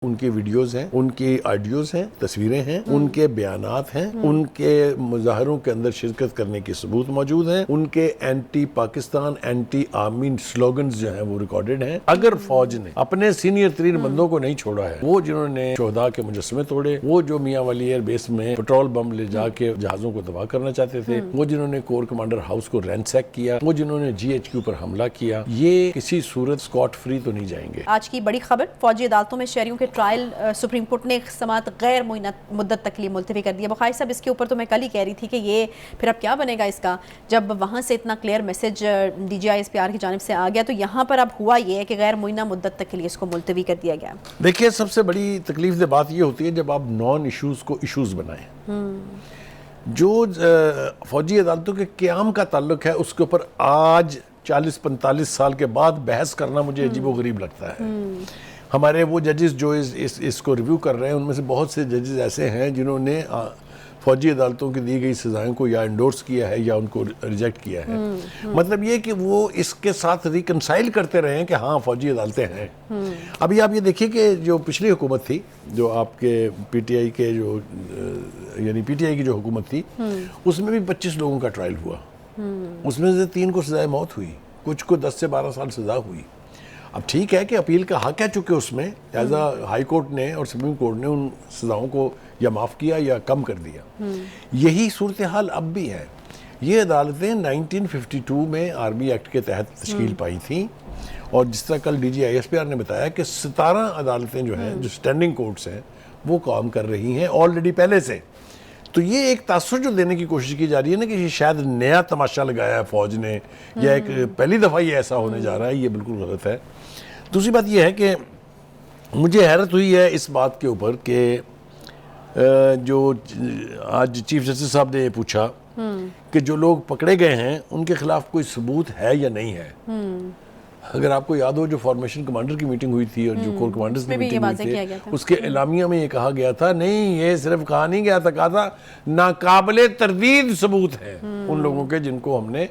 ان کی ویڈیوز ہیں، ان کی آڈیوز ہیں، تصویریں ہیں، ان کے بیانات ہیں، ان کے مظاہروں کے اندر شرکت کرنے کی ثبوت موجود ہیں، ان کے anti Pakistan anti army slogans جو ہیں وہ ریکارڈڈ ہیں۔ اگر فوج نے اپنے سینئر ترین بندوں کو نہیں چھوڑا ہے، وہ جنہوں نے شہداء کے مجسمے توڑے، وہ جو میاں والی ایئر بیس میں پیٹرول بم لے جا کے جہازوں کو تباہ کرنا چاہتے تھے، وہ جنہوں نے کور کمانڈر ہاؤس کو رینسیک کیا، وہ جنہوں نے جی ایچ کیو پر حملہ کیا، یہ کسی صورت اسکاٹ فری تو نہیں جائیں گے۔ آج کی بڑی خبر، فوجی عدالتوں میں شہریوں کے ٹرائل سپریم کورٹ نے سماعت غیر معینہ مدت تک لیے ملتوی کر دیا۔ بخاری صاحب، اس کے اوپر تو میں کل ہی کہہ رہی تھی کہ یہ پھر اب کیا بنے گا اس کا، جب وہاں سے اتنا clear message D G I S P R کی جانب سے آ گیا، تو یہاں پر اب ہوا یہ ہے کہ غیر معینہ مدت تک کے لیے اس کو ملتوی کر دیا گیا۔ دیکھیے، سب سے بڑی تکلیف دہ بات یہ ہوتی ہے جب آپ نان ایشوز کو ایشوز بنائیں۔ جو فوجی عدالتوں کے قیام کا تعلق ہے، اس کے اوپر آج 40-45 سال کے بعد بحث کرنا مجھے عجیب و غریب لگتا ہے۔ ہمارے وہ ججز جو اس کو ریویو کر رہے ہیں، ان میں سے بہت سے ججز ایسے ہیں جنہوں نے فوجی عدالتوں کی دی گئی سزائیں کو یا انڈورس کیا ہے یا ان کو ریجیکٹ کیا ہے۔ مطلب یہ کہ وہ اس کے ساتھ ریکنسائل کرتے رہے ہیں کہ ہاں فوجی عدالتیں ہیں۔ ابھی آپ یہ دیکھیے کہ جو پچھلی حکومت تھی، جو آپ کے پی ٹی آئی کے جو یعنی پی ٹی آئی کی جو حکومت تھی، اس میں بھی 25 لوگوں کا ٹرائل ہوا۔ اس میں سے 3 کو سزائے موت ہوئی، کچھ کو 10 سے 12 سال سزا ہوئی۔ اب ٹھیک ہے کہ اپیل کا حق ہے، چونکہ اس میں لہٰذا ہائی کورٹ نے اور سپریم کورٹ نے ان سزاؤں کو یا معاف کیا یا کم کر دیا۔ یہی صورتحال اب بھی ہے۔ یہ عدالتیں 1952 میں آرمی ایکٹ کے تحت تشکیل پائی تھیں، اور جس طرح کل D G I S P R نے بتایا کہ 17 عدالتیں جو ہیں، جو سٹینڈنگ کورٹس ہیں، وہ کام کر رہی ہیں آلریڈی پہلے سے۔ تو یہ ایک تاثر جو دینے کی کوشش کی جا رہی ہے نا کہ یہ شاید نیا تماشا لگایا ہے فوج نے، یا ایک پہلی دفعہ یہ ایسا ہونے جا رہا ہے، یہ بالکل غلط ہے۔ دوسری بات یہ ہے کہ مجھے حیرت ہوئی ہے اس بات کے اوپر کہ جو آج چیف جسٹس صاحب نے یہ پوچھا کہ جو لوگ پکڑے گئے ہیں ان کے خلاف کوئی ثبوت ہے یا نہیں ہے۔ اگر آپ کو یاد ہو، جو فارمیشن کمانڈر کی میٹنگ ہوئی تھی اور جو کور کمانڈرز کی میٹنگ ہوئی تھی، اس کے اعلامیہ میں یہ کہا گیا تھا، نہیں یہ صرف کہا نہیں گیا تھا، کہا تھا ناقابل تردید ثبوت ہے ان لوگوں کے جن کو ہم نے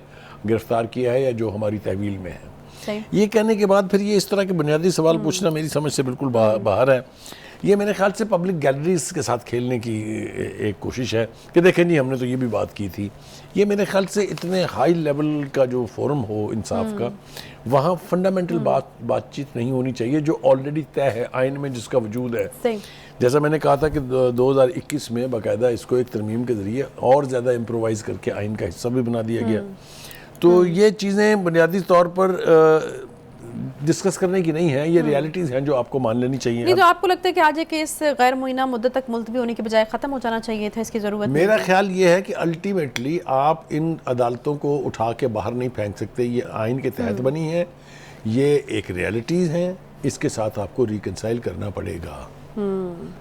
گرفتار کیا ہے یا جو ہماری تحویل میں ہے۔ یہ کہنے کے بعد پھر یہ اس طرح کے بنیادی سوال پوچھنا میری سمجھ سے بالکل باہر ہے۔ یہ میرے خیال سے پبلک گیلریز کے ساتھ کھیلنے کی ایک کوشش ہے کہ دیکھیں جی ہم نے تو یہ بھی بات کی تھی۔ یہ میرے خیال سے اتنے ہائی لیول کا جو فورم ہو انصاف کا، وہاں فنڈامنٹل بات چیت نہیں ہونی چاہیے جو آلریڈی طے ہے آئین میں، جس کا وجود ہے۔ جیسا میں نے کہا تھا کہ 2021 میں باقاعدہ اس کو ایک ترمیم کے ذریعے اور زیادہ امپرووائز کر کے آئین کا حصہ بھی بنا دیا گیا۔ تو یہ چیزیں بنیادی طور پر ڈسکس کرنے کی نہیں ہیں، یہ ریالٹیز ہیں جو آپ کو مان لینی چاہیے۔ نہیں تو آپ کو لگتا ہے کہ آج کیس غیر معینہ مدت تک ملتوی ہونے کے بجائے ختم ہو جانا چاہیے تھا، اس کی ضرورت؟ میرا خیال یہ ہے کہ الٹیمیٹلی آپ ان عدالتوں کو اٹھا کے باہر نہیں پھینک سکتے، یہ آئین کے تحت بنی ہے، یہ ایک ریالٹیز ہیں، اس کے ساتھ آپ کو ریکنسائل کرنا پڑے گا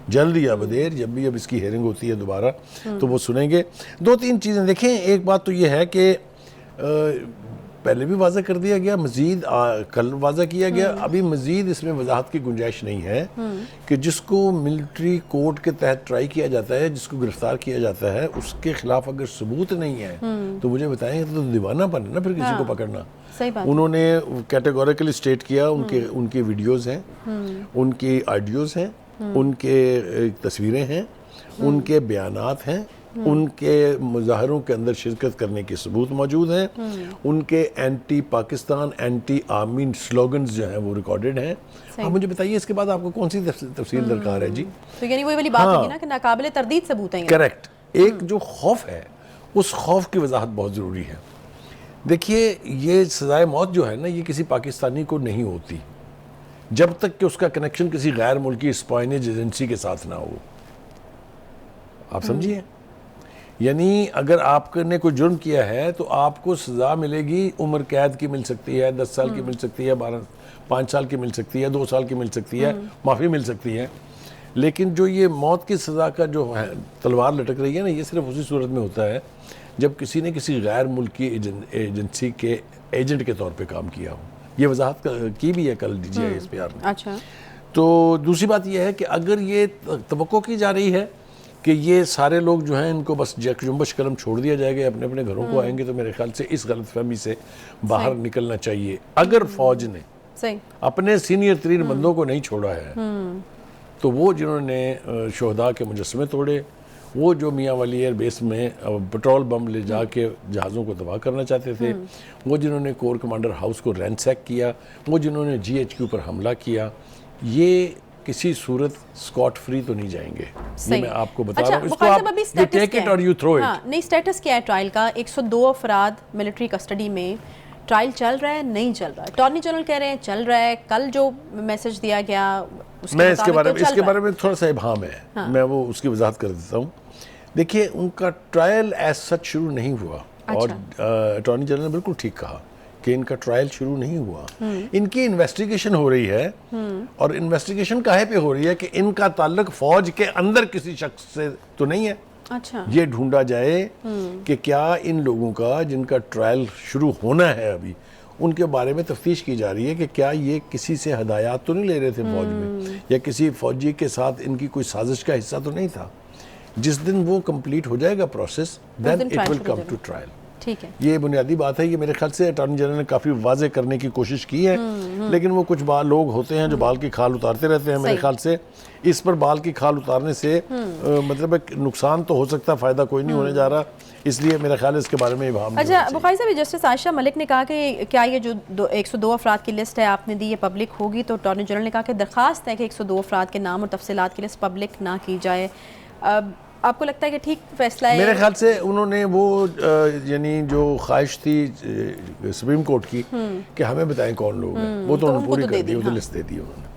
جلد یا بدیر۔ جب بھی اب اس کی ہیئرنگ ہوتی ہے دوبارہ تو وہ سنیں گے۔ 2-3 چیزیں دیکھیں، ایک بات تو یہ ہے کہ پہلے بھی واضح کر دیا گیا، مزید کل واضح کیا گیا، ابھی مزید اس میں وضاحت کی گنجائش نہیں ہے کہ جس کو ملٹری کورٹ کے تحت ٹرائی کیا جاتا ہے، جس کو گرفتار کیا جاتا ہے، اس کے خلاف اگر ثبوت نہیں ہے تو مجھے بتائیں تو دیوانہ پن ہے نا پھر کسی کو پکڑنا۔ انہوں نے کیٹیگوریکلی اسٹیٹ کیا، ان کی ویڈیوز ہیں، ان کی آڈیوز ہیں، ان کے تصویریں ہیں، ان کے بیانات ہیں، ان کے مظاہروں کے اندر شرکت کرنے کی ثبوت موجود ہیں، ان کے anti Pakistan anti army slogans جو ہیں وہ ریکارڈڈ ہیں۔ اب مجھے بتائیے اس کے بعد آپ کو کون سی تفصیل درکار ہے جی؟ تو یعنی وہی والی بات ہوگی نا کہ ناقابل تردید ثبوت ہیں۔ کریکٹ۔ ایک جو خوف ہے، اس خوف کی وضاحت بہت ضروری ہے۔ دیکھیے، یہ سزائے موت جو ہے نا، یہ کسی پاکستانی کو نہیں ہوتی جب تک کہ اس کا کنیکشن کسی غیر ملکی اسپائنیج ایجنسی کے ساتھ نہ ہو۔ آپ سمجھیے، یعنی اگر آپ نے کوئی جرم کیا ہے تو آپ کو سزا ملے گی، عمر قید کی مل سکتی ہے، 10 سال کی مل سکتی ہے، 5 سال کی مل سکتی ہے، 2 سال کی مل سکتی ہے، معافی مل سکتی ہے۔ لیکن جو یہ موت کی سزا کا جو تلوار لٹک رہی ہے نا، یہ صرف اسی صورت میں ہوتا ہے جب کسی نے کسی غیر ملکی ایجنسی کے ایجنٹ کے طور پہ کام کیا ہو۔ یہ وضاحت کی بھی ہے کل D G I S P R نے۔ اچھا، تو دوسری بات یہ ہے کہ اگر یہ توقع کی جا رہی ہے کہ یہ سارے لوگ جو ہیں ان کو بس جنبش قلم چھوڑ دیا جائے گا، اپنے اپنے گھروں کو آئیں گے، تو میرے خیال سے اس غلط فہمی سے باہر نکلنا چاہیے۔ اگر فوج نے اپنے سینئر ترین بندوں کو نہیں چھوڑا ہے تو وہ جنہوں نے شہداء کے مجسمے توڑے، وہ جو میاں والی ایئر بیس میں پٹرول بم لے جا کے جہازوں کو تباہ کرنا چاہتے تھے، وہ جنہوں نے کور کمانڈر ہاؤس کو رینسیک کیا، وہ جنہوں نے جی ایچ کیو پر حملہ کیا، یہ کسی صورت سکاٹ فری تو نہیں جائیں گے. یہ میں آپ کو بتا رہا ہوں. اس کو آپ you take it or you throw it. نہیں سٹیٹس کیا ہے ٹرائل کا؟ 102 افراد ملٹری کسٹڈی میں، ٹرائل چل رہا ہے نہیں چل رہا ہے؟ اٹارنی جنرل کہہ رہے ہیں چل رہا ہے. کل جو میسج دیا گیا میں اس کے بارے میں تھوڑا سا ابہام ہے، میں وہ اس کی وضاحت کر دیتا ہوں. دیکھیے ان کا ٹرائل ایز سچ شروع نہیں ہوا، اور اٹارنی جنرل نے بالکل ٹھیک کہا کہ ان کا ٹرائل شروع نہیں ہوا. ان کی انویسٹیگیشن ہو رہی ہے، اور انویسٹیگیشن کاہے پہ ہو رہی ہے کہ ان کا تعلق فوج کے اندر کسی شخص سے تو نہیں ہے. اچھا، یہ ڈھونڈا جائے کہ کیا ان لوگوں کا جن کا ٹرائل شروع ہونا ہے ابھی، ان کے بارے میں تفتیش کی جا رہی ہے کہ کیا یہ کسی سے ہدایات تو نہیں لے رہے تھے فوج میں، یا کسی فوجی کے ساتھ ان کی کوئی سازش کا حصہ تو نہیں تھا. جس دن وہ کمپلیٹ ہو جائے گا process, then it will come to trial. ٹھیک ہے، یہ بنیادی بات ہے. یہ میرے خیال سے اٹارنی جنرل نے کافی واضح کرنے کی کوشش کی ہے، لیکن وہ کچھ لوگ ہوتے ہیں جو بال کی کھال اتارتے رہتے ہیں. میرے خیال سے اس پر بال کی کھال اتارنے سے مطلب نقصان تو ہو سکتا ہے، فائدہ کوئی نہیں ہونے جا رہا. اس لیے میرا خیال ہے اس کے بارے میں ابہام. اچھا بخاری صاحب، جسٹس عائشہ ملک نے کہا کہ کیا یہ جو 102 افراد کی لسٹ ہے آپ نے دی، یہ پبلک ہوگی؟ تو اٹارنی جنرل نے کہا کہ درخواست ہے کہ 102 افراد کے نام اور تفصیلات کی لسٹ پبلک نہ کی جائے. آپ کو لگتا ہے کہ ٹھیک فیصلہ ہے؟ میرے خیال سے انہوں نے وہ یعنی جو خواہش تھی سپریم کورٹ کی کہ ہمیں بتائیں کون لوگ ہیں، وہ تو انہوں نے پوری کر دی، وہ تو لسٹ دے دی انہوں نے.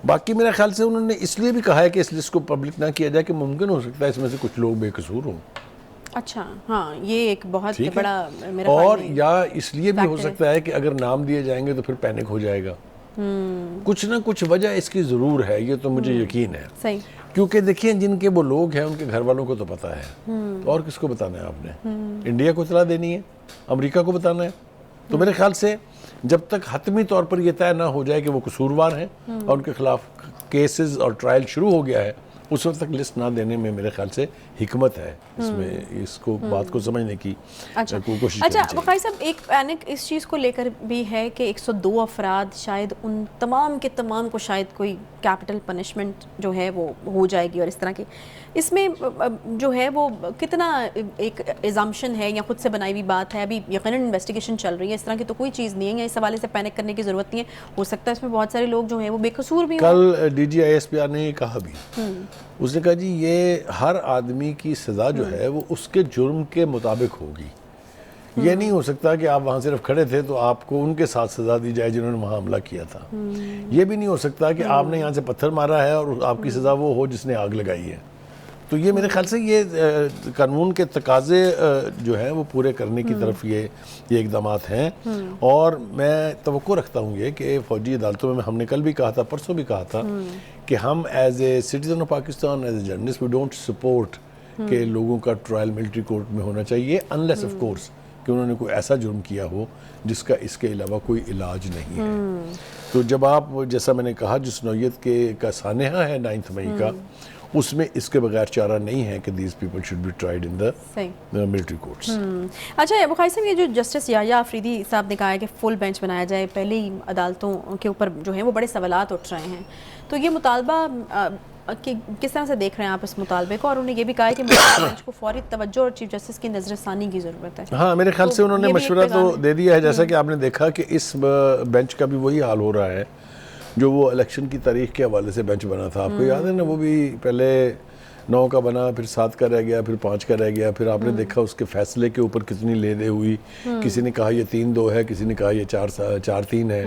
باقی میرا خیال سے انہوں نے اس لیے بھی کہا ہے کہ اس لسٹ کو پبلک نہ کیا جائے کہ ممکن ہو سکتا ہے اس میں سے کچھ لوگ بے قصور ہوں. اچھا، ہاں یہ ایک بہت بڑا میرا اور یا اس لیے بھی ہو سکتا ہے کہ اگر نام دیے جائیں گے تو پھر پینک ہو جائے گا. کچھ نہ کچھ وجہ اس کی ضرور ہے، یہ تو مجھے یقین ہے. صحیح. کیونکہ دیکھیں جن کے وہ لوگ ہیں ان کے گھر والوں کو تو پتا ہے، اور کس کو بتانا ہے آپ نے؟ انڈیا کو اطلاع دینی ہے، امریکہ کو بتانا ہے. تو میرے خیال سے جب تک حتمی طور پر یہ طے نہ ہو جائے کہ وہ قصوروار ہیں اور ان کے خلاف کیسز اور ٹرائل شروع ہو گیا ہے، اس وقت تک لسٹ نہ دینے میں میرے خیال سے حکمت ہے. اس میں اس کو بات کو سمجھنے کی کوشش کرنی چاہیے. اچھا بخاری صاحب، ایک پینک اس چیز کو لے کر بھی ہے کہ 102 افراد شاید ان تمام کے تمام کو شاید کوئی کیپٹل پنشمنٹ جو ہے وہ ہو جائے گی، اور اس طرح کی اس میں جو ہے وہ کتنا ایک ایزامپشن ہے یا خود سے بنائی ہوئی بات ہے؟ ابھی یقیناً انویسٹیگیشن چل رہی ہے، اس طرح کی تو کوئی چیز نہیں ہے، اس حوالے سے پینک کرنے کی ضرورت نہیں ہے. ہو سکتا ہے اس میں بہت سارے لوگ جو ہیں وہ بے قصور بھی ہوں. کل D G I S P R نے کہا بھی، اس نے کہا جی یہ ہر آدمی کی سزا جو ہے وہ اس کے جرم کے مطابق ہوگی. یہ نہیں ہو سکتا کہ آپ وہاں صرف کھڑے تھے تو آپ کو ان کے ساتھ سزا دی جائے جنہوں نے وہاں حملہ کیا تھا. یہ بھی نہیں ہو سکتا کہ آپ نے یہاں سے پتھر مارا ہے اور آپ کی سزا وہ ہو جس نے آگ لگائی ہے. تو یہ میرے خیال سے یہ قانون کے تقاضے جو ہیں وہ پورے کرنے کی طرف یہ اقدامات ہیں. اور میں توقع رکھتا ہوں یہ کہ فوجی عدالتوں میں ہم نے کل بھی کہا تھا، پرسوں بھی کہا تھا کہ ہم as a citizen of Pakistan, as a journalist, we don't support کہ لوگوں کا ٹرائل ملٹری کورٹ میں ہونا چاہیے، انلیس آف کورس کہ انہوں نے کوئی ایسا جرم کیا ہو جس کا اس کے علاوہ کوئی علاج نہیں ہے. تو جب آپ جیسا میں نے کہا جس نوعیت کا سانحہ ہے 9 مئی کا، اس میں اس کے بغیر چارہ نہیں ہے کہ these people should be tried in the military courts. اچھا بخاری صاحب، یہ جو جسٹس یحییٰ آفریدی صاحب نے کہا ہے کہ فل بینچ بنایا جائے، پہلے ہی عدالتوں کے اوپر جو ہیں وہ بڑے سوالات اٹھ رہے ہیں، تو یہ مطالبہ کس طرح سے دیکھ رہے ہیں آپ اس مطالبے کو؟ اور انہوں نے یہ بھی کہا ہے کہ بینچ کو فوری توجہ اور چیف جسٹس کی نظر ثانی کی ضرورت ہے. ہاں میرے خیال سے انہوں نے مشورہ تو دے دیا ہے، جیسا کہ آپ نے دیکھا کہ اس بینچ کا بھی وہی حال ہو رہا ہے جو وہ الیکشن کی تاریخ کے حوالے سے بینچ بنا تھا. آپ کو یاد ہے نا، وہ بھی پہلے 9 کا بنا، پھر 7 کا رہ گیا، پھر 5 کا رہ گیا. پھر آپ نے دیکھا اس کے فیصلے کے اوپر کتنی لے دے ہوئی. کسی نے کہا یہ 3-2 ہے، کسی نے کہا یہ 4-3 ہے.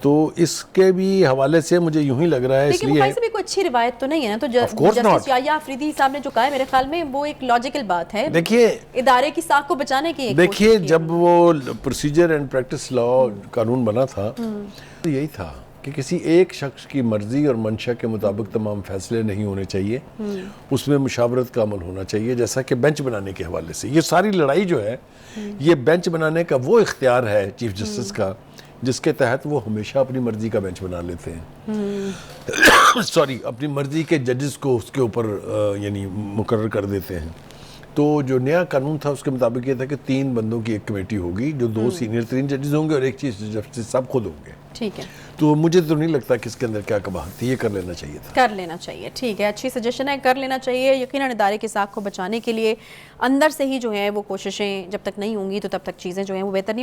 تو اس کے بھی حوالے سے مجھے یوں ہی لگ رہا ہے، اس لیے لیکن بھی کوئی اچھی روایت تو نہیں ہے نا. تو جسٹس یحییٰ آفریدی صاحب نے جو کہا ہے میرے خیال میں وہ ایک لاجیکل بات ہے. دیکھیے ادارے کی ساکھ کو بچانے کی دیکھیے جب وہ پروسیجر اینڈ پریکٹس لا قانون بنا تھا تو یہی تھا کہ کسی ایک شخص کی مرضی اور منشا کے مطابق تمام فیصلے نہیں ہونے چاہیے، اس میں مشاورت کا عمل ہونا چاہیے. جیسا کہ بینچ بنانے کے حوالے سے یہ ساری لڑائی جو ہے، یہ بینچ بنانے کا وہ اختیار ہے چیف جسٹس کا جس کے تحت وہ ہمیشہ اپنی مرضی کا بینچ بنا لیتے ہیں. اپنی مرضی کے ججز کو اس کے اوپر یعنی مقرر کر دیتے ہیں. تو جو نیا قانون تھا اس کے مطابق یہ تھا کہ 3 بندوں کی ایک کمیٹی ہوگی جو 2 سینئر ترین ججز ہوں گے اور ایک چیف جسٹس سب خود ہوں گے. ٹھیک ہے, تو مجھے تو نہیں لگتا کہ اس کے اندر کیا قباحت تھی, یہ کر لینا چاہیے تھا. کر لینا چاہیے. ٹھیک ہے, اچھی سجیشن ہے, کر لینا چاہیے. یقیناً ادارے کی ساکھ کو بچانے کے لیے اندر سے ہی جو ہے وہ کوششیں جب تک نہیں ہوں گی تو تب تک چیزیں جو ہیں وہ بہتر نہیں ہوں گی.